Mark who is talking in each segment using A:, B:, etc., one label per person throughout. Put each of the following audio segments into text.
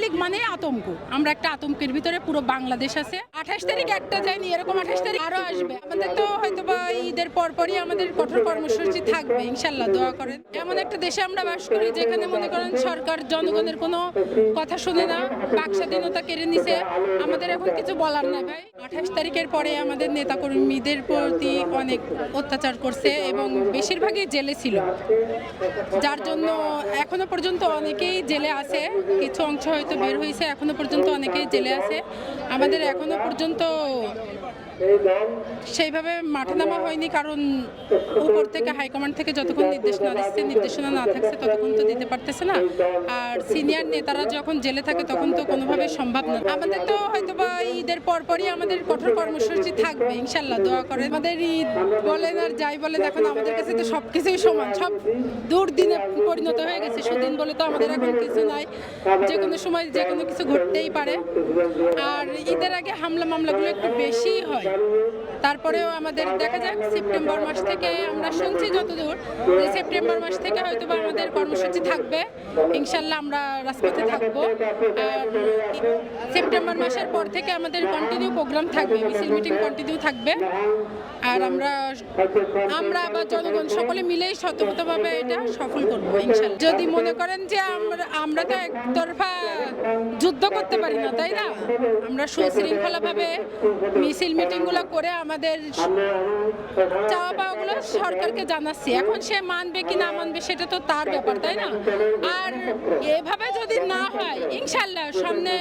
A: লীগ মানে আতঙ্ক, আমরা একটা আতঙ্কের ভিতরে পুরো বাংলাদেশ আছে। 28 তারিখ একটা যায়নি, এরকম 28 তারিখ আরো আসবে। আমাদের তো হয়তো বা ঈদের পরপরই আমাদের কঠোর কর্মসূচি থাকবে, ইনশাল্লাহ দোয়া করেন। এমন একটা দেশে আমরা বাস করি যেখানে মনে করেন সরকার জনগণের কোনো কথা শুনে না, বাক স্বাধীনতা কেড়ে নিছে। আমাদের এখন কিছু বলার নাই ভাই। 28 তারিখের পরে আমাদের নেতাকর্মীদের প্রতি অনেক অত্যাচার করছে এবং বেশিরভাগই জেলে ছিল, যার জন্য এখনো পর্যন্ত অনেকেই জেলে আছে। কিছু অংশ হয়তো বের হয়েছে, এখনো পর্যন্ত অনেকেই জেলে আছে। আমাদের এখনো পর্যন্ত সেইভাবে মাঠে নামা হয়নি, কারণ উপর থেকে হাইকমান্ড থেকে যতক্ষণ নির্দেশনা না থাকছে ততক্ষণ তো দিতে পারতেছে না। আর সিনিয়র নেতারা যখন জেলে থাকে তখন তো কোনোভাবে সম্ভব না। আমাদের তো হয়তো বা ঈদের পরপরই আমাদের কঠোর কর্মসূচি থাকবে, ইনশাল্লাহ দোয়া করে। আমাদের ঈদ বলেন আর যাই বলেন, এখন আমাদের কাছে তো সব কিছুই সমান, সব দুর্দিনে পরিণত হয়ে গেছে। সুদিন বলে তো আমাদের এখন কিছু নাই, যে কোনো সময় যে কোনো কিছু ঘটতেই পারে। আর ঈদের আগে হামলা মামলাগুলো একটু বেশি হয়। তারপরেও আমাদের দেখা যাক সেপ্টেম্বর মাস থেকে, আমরা শুনছি যতদূর যে সেপ্টেম্বর মাস থেকে হয়তো বা আমাদের কর্মসূচি থাকবে, ইনশাল্লাহ আমরা রাজপথে থাকবো। আর সেপ্টেম্বর মাসের পর থেকে আমাদের কন্টিনিউ প্রোগ্রাম থাকবে, মিছিল মিটিং কন্টিনিউ থাকবে। আর আমরা আবার জনগণ সকলে মিলেই শতভাবে এটা সফল করবো ইনশাল্লাহ। যদি মনে করেন যে আমরা তো একতরফা যুদ্ধ করতে পারি না, তাই না? আমরা সুশৃঙ্খলাভাবে মিছিল মিটিংগুলো করে আমাদের চাওয়া পাওয়াগুলো সরকারকে জানাচ্ছি। এখন সে মানবে কি না মানবে সেটা তো তার ব্যাপার, তাই না? আর এভাবে যদি না হয় ইনশাল্লাহ সামনে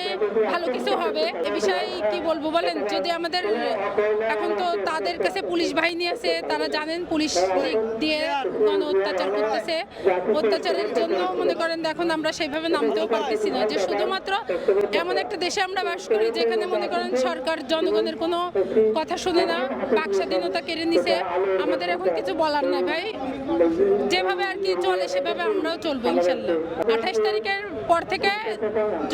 A: ভালো কিছু হবে। এ বিষয়ে কি বলবো বলেন, যদি আমাদের এখন তো তাদের কাছে পুলিশ বাহিনী আছে, তারা জানেন পুলিশ দিয়ে গণ অত্যাচার করতেছে। অত্যাচারের জন্য মনে করেন এখন আমরা সেইভাবে নামতেও পারতেছি না, যে শুধুমাত্র এমন একটা দেশে আমরা বাস করি যেখানে মনে করেন সরকার জনগণের কোনো কথা শুনে না, বাক স্বাধীনতা কেড়ে নিছে। আমাদের এখন কিছু বলার নাই ভাই, যেভাবে আর কি চলে সেভাবে আমরাও চলবো ইনশাল্লাহ। 28 তারিখের পর থেকে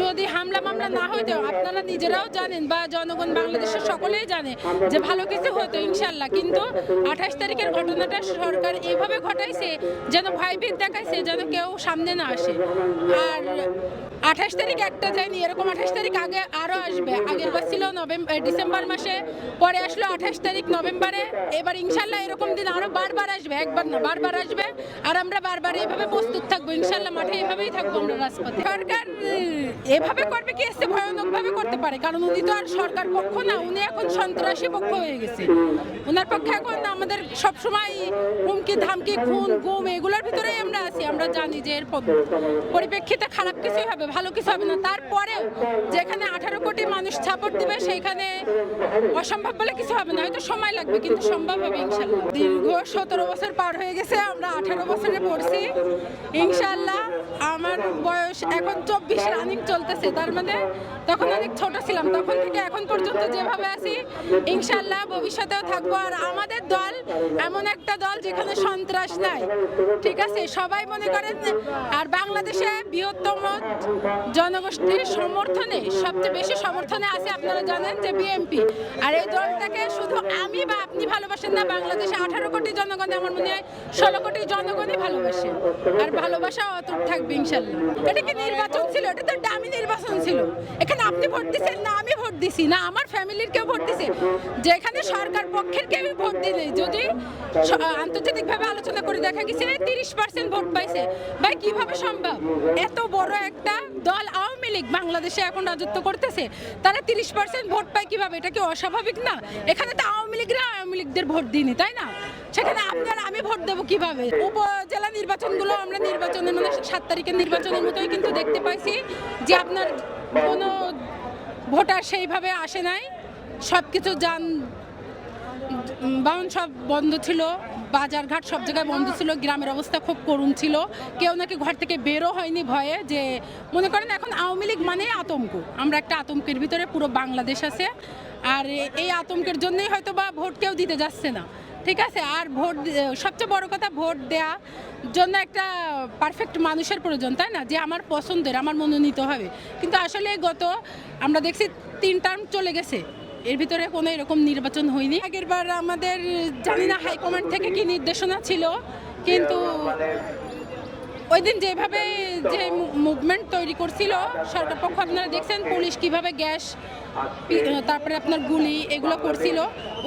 A: যদি হামলা মামলা না হইতো, আপনারা নিজেরাও জানেন বা জনগণ বাংলাদেশের সকলেই জানে যে ভালো কিছু হতো ইনশাল্লাহ। কিন্তু 28 তারিখের ঘটনাটা সরকার এইভাবে ঘটাইছে যেন ভয়ভীত দেখাইছে, যেন কেউ সামনে না আসে। আর 28 তারিখ একটা যায়নি, এরকম 28 তারিখ আগে আরো আসবে। আগের বার ছিল ডিসেম্বর মাসে, পরে আসলো 28 তারিখ নভেম্বরে। এবার ইনশাল্লাহ এরকম দিন আরো বারবার আসবে, একবার না বারবার আসবে। আর আমরা বারবার এইভাবে প্রস্তুত থাকবো ইনশাল্লাহ, মাঠে এইভাবেই থাকবো আমরা রাজপথে। সরকার এভাবে করবে কি, এসে ভয়ানক ভাবে করতে পারে, কারণ উনি তো আর সরকার পক্ষ না, উনি এখন সন্ত্রাসী পক্ষ হয়ে গেছে। ওনার পক্ষে এখন আমাদের সবসময় হুমকি ধামকি খুন গুম এগুলোর ভিতরেই আমরা আছি। আমরা জানি যে এর পরিপ্রেক্ষিতে খারাপ কিছুই হবে, ভালো কিছু হবে না। তারপরেও যেখানে 18 কোটি মানুষ সাপোর্ট দিবে সেইখানে অসম্ভব বলে কিছু হবে না, হয়তো সময় লাগবে কিন্তু সম্ভব হবে ইনশাল্লাহ। দীর্ঘ 17 বছর পার হয়ে গেছে, আমরা 18 বছরে পড়ছি ইনশাল্লাহ। আমার বয়স এখন 24 রানিং চলতেছে, তার মানে তখন অনেক ছোট ছিলাম। তখন থেকে এখন পর্যন্ত যেভাবে আছি ইনশাল্লাহ ভবিষ্যতেও থাকবো। আর আমাদের দল এমন একটা দল যেখানে সন্ত্রাস নাই, ঠিক আছে? সবাই মনে করেন, আর বাংলাদেশে বৃহত্তম জনগোষ্ঠীর সমর্থনে সবচেয়ে বেশি সমর্থনে আছে আপনারা জানেন যে বিএনপি। আর এই দলটাকে শুধু আমি বা আপনি ভালোবাসেন না, বাংলাদেশে 18 কোটি জনগণ, আমার মনে হয় 16 কোটি জনগণই ভালোবাসে। আর ভালোবাসা অটুট থাকবে ইনশাল্লাহ। এটা কি নির্বাচন ছিল? এটা তো দামি নির্বাচন ছিল। এখানে আপনি ভোট দিচ্ছেন না, আমি ভোট দিছি না, আমার ফ্যামিলির কেউ ভোট দিছে, যেখানে সরকার পক্ষের কেউ ভোট দিলে যদি আন্তর্জাতিকভাবে আলোচনা করে দেখা গেছে 30% ভোট পাইছে। ভাই কিভাবে সম্ভব? এত বড় একটা দল আওয়ামী লীগ বাংলাদেশে এখন রাজত্ব করতেছে, তারা 30% ভোট পায় কিভাবে? এটা কি অস্বাভাবিক না? এখানে তো আওয়ামী লীগদের ভোট দিইনি, তাই না? সেখানে আপনার আমি ভোট দেবো কিভাবে? উপজেলা নির্বাচনগুলো আমরা নির্বাচনের মানে 7 তারিখের নির্বাচনের মতোই কিন্তু দেখতে পাইছি যে আপনার কোনো ভোটার সেইভাবে আসে নাই। সব কিছু বাহন সব বন্ধ ছিল, বাজারঘাট সব জায়গায় বন্ধ ছিল, গ্রামের অবস্থা খুব করুণ ছিল। কেউ নাকি ঘর থেকে বেরো হয়নি ভয়ে, যে মনে করেন এখন আওয়ামী লীগ মানে আতঙ্ক, আমরা একটা আতঙ্কের ভিতরে পুরো বাংলাদেশ আছে। আর এই আতঙ্কের জন্যই হয়তো বা ভোট কেউ দিতে যাচ্ছে না, ঠিক আছে? আর ভোট, সবচেয়ে বড় কথা, ভোট দেওয়া জন্য একটা পারফেক্ট মানুষের প্রয়োজন, তাই না? যে আমার পছন্দের, আমার মনোনীত হবে। কিন্তু আসলে আমরা দেখছি 3 টার্ম চলে গেছে, এর ভিতরে কোনো এরকম নির্বাচন হয়নি। আগের বার আমাদের জানি না হাইকমান্ড থেকে কি নির্দেশনা ছিল, কিন্তু ওই দিন যেভাবে যে মুভমেন্ট তৈরি করছিল সরকার পক্ষ, আপনারা দেখছেন পুলিশ কিভাবে গ্যাস, তারপরে আপনার গুলি এগুলো করছিল,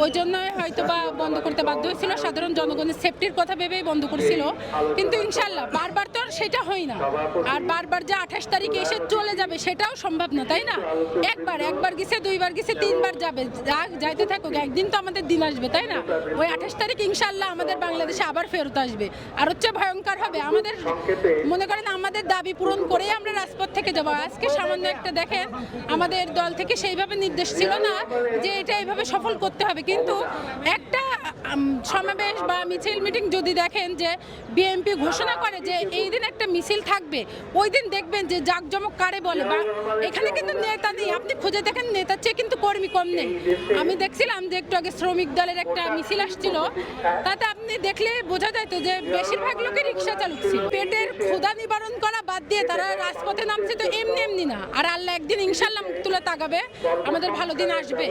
A: ওই জন্য হয়তো বা বন্ধ করতে বাধ্য হয়েছিল। সাধারণ জনগণের সেফটির কথা ভেবেই বন্ধ করছিল। কিন্তু ইনশাল্লাহ বারবার তো আর সেটা হয় না, আর বারবার যে 28 তারিখে এসে চলে যাবে সেটাও সম্ভব না, তাই না? একবার গেছে, দুইবার গেছে, তিনবার যাবে, যাইতে থাকুক, একদিন তো আমাদের দিন আসবে, তাই না? ওই 28 তারিখ ইনশাল্লাহ আমাদের বাংলাদেশে আবার ফেরত আসবে, আর হচ্ছে ভয়ঙ্কর হবে। আমাদের মনে করেন আমাদের দাবি পূরণ করেই আমরা রাজপথ থেকে যাবো। আজকে সামান্য একটা দেখেন, আমাদের দল থেকে সেইভাবে নির্দেশ ছিল না যে এটা এইভাবে সফল করতে হবে, কিন্তু একটা সমাবেশ বা মিছিল মিটিং যদি দেখেন যে বিএনপি ঘোষণা করে যে এই দিন একটা মিছিল থাকবে, ওই দিন দেখবেন যে জাঁকজমক কারে বলে। বা এখানে কিন্তু নেতা নেই, আপনি খুঁজে দেখেন নেতার চেয়ে কিন্তু কর্মী কম নেই। আমি দেখছিলাম যে একটু আগে শ্রমিক দলের একটা মিছিল আসছিল, তাতে আপনি দেখলে বোঝা যায় তো যে বেশিরভাগ লোকে রিক্সা চালক ছিল। পেটের ক্ষুধা নিবারণ করা বাদ দিয়ে তারা রাজপথে নামছে তো এমনি এমনি না। আর আল্লাহ একদিন ইনশাল্লাহ মুখ তুলে তাকাবে, আমাদের ভালো দিন আসবে।